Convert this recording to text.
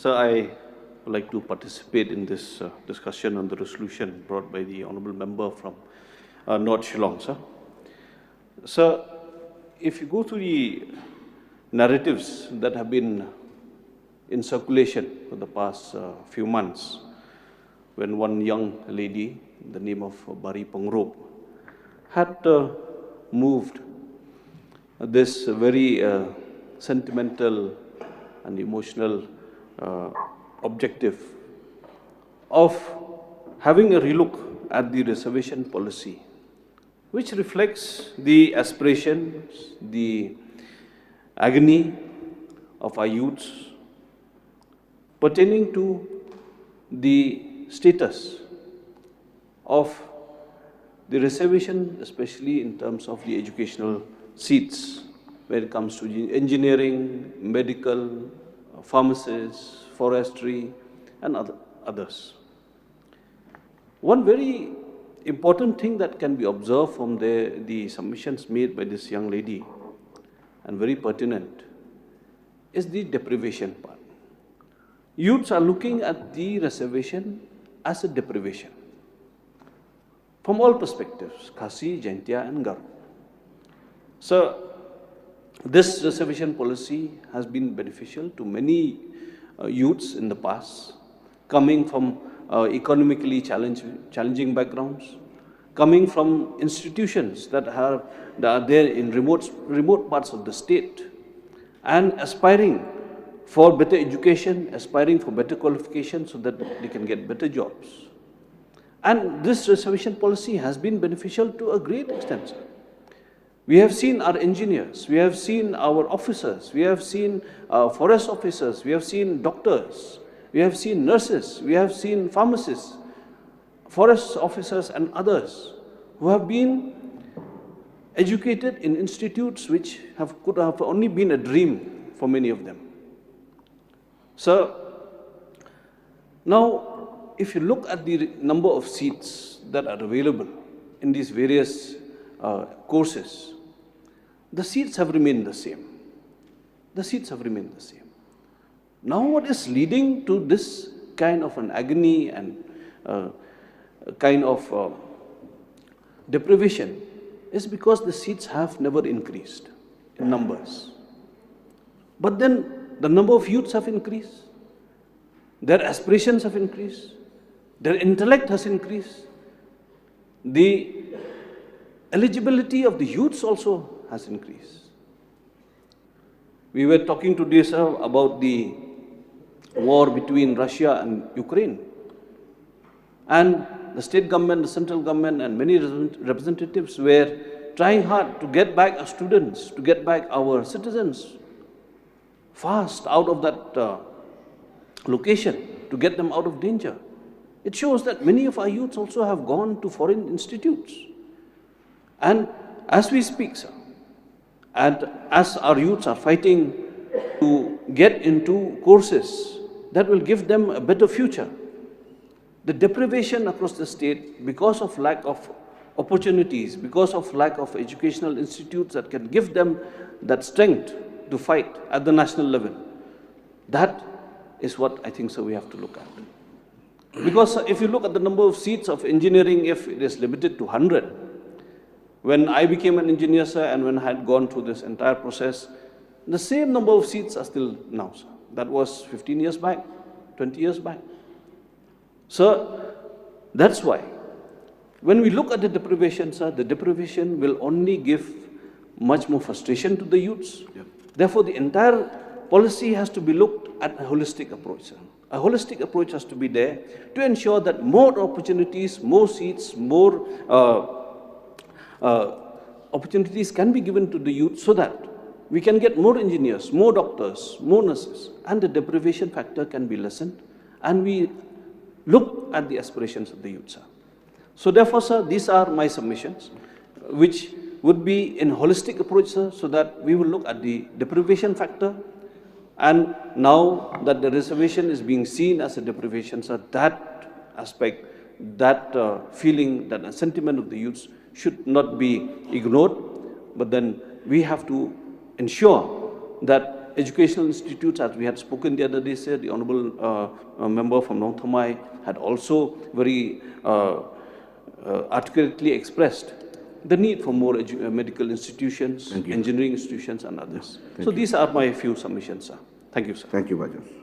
Sir, I would like to participate in this discussion on the resolution brought by the Honourable Member from North Shillong, sir. Sir, if you go through the narratives that have been in circulation for the past few months, when one young lady, the name of Bari Pangrop, had moved this very sentimental and emotional objective of having a relook at the reservation policy, which reflects the aspirations, the agony of our youths pertaining to the status of the reservation, especially in terms of the educational seats, when it comes to engineering, medical, pharmacists, forestry, and others. One very important thing that can be observed from the submissions made by this young lady, and very pertinent, is the deprivation part. Youths are looking at the reservation as a deprivation from all perspectives, Khasi, Jaintia, and Garo. So, this reservation policy has been beneficial to many youths in the past, coming from economically challenging backgrounds, coming from institutions that are there in remote parts of the state, and aspiring for better education, aspiring for better qualifications so that they can get better jobs. And this reservation policy has been beneficial to a great extent, sir. We have seen our engineers, we have seen our officers, we have seen forest officers, we have seen doctors, we have seen nurses, we have seen pharmacists, forest officers and others who have been educated in institutes which could have only been a dream for many of them. So, now if you look at the number of seats that are available in these various courses, the seats have remained the same. The seats have remained the same. Now what is leading to this kind of an agony and kind of deprivation is because the seats have never increased in numbers. But then the number of youths have increased, their aspirations have increased, their intellect has increased, the eligibility of the youths also has increased. We were talking today, sir, about the war between Russia and Ukraine. And the state government, the central government, and many representatives were trying hard to get back our students, to get back our citizens fast out of that location, to get them out of danger. It shows that many of our youths also have gone to foreign institutes. And as we speak, sir, and as our youths are fighting to get into courses that will give them a better future, the deprivation across the state because of lack of opportunities, because of lack of educational institutes that can give them that strength to fight at the national level, that is what I think, sir, we have to look at. Because if you look at the number of seats of engineering, if it is limited to 100, when I became an engineer, sir, and when I had gone through this entire process, the same number of seats are still now, sir. That was 15 years back, 20 years back. So, that's why, when we look at the deprivation, sir, the deprivation will only give much more frustration to the youths. Yep. Therefore, the entire policy has to be looked at a holistic approach, sir. A holistic approach has to be there to ensure that more opportunities, more seats, more opportunities can be given to the youth so that we can get more engineers, more doctors, more nurses, and the deprivation factor can be lessened, and we look at the aspirations of the youth, sir. So therefore, sir, these are my submissions, which would be in holistic approach, sir, so that we will look at the deprivation factor, and now that the reservation is being seen as a deprivation, sir, that aspect, that feeling, that sentiment of the youths should not be ignored, but then we have to ensure that educational institutes, as we had spoken the other day, sir, the honorable member from Nong Thamai had also very articulately expressed the need for more medical institutions, engineering institutions and others. So these are my few submissions, sir. Thank you, sir. Thank you, Bajas.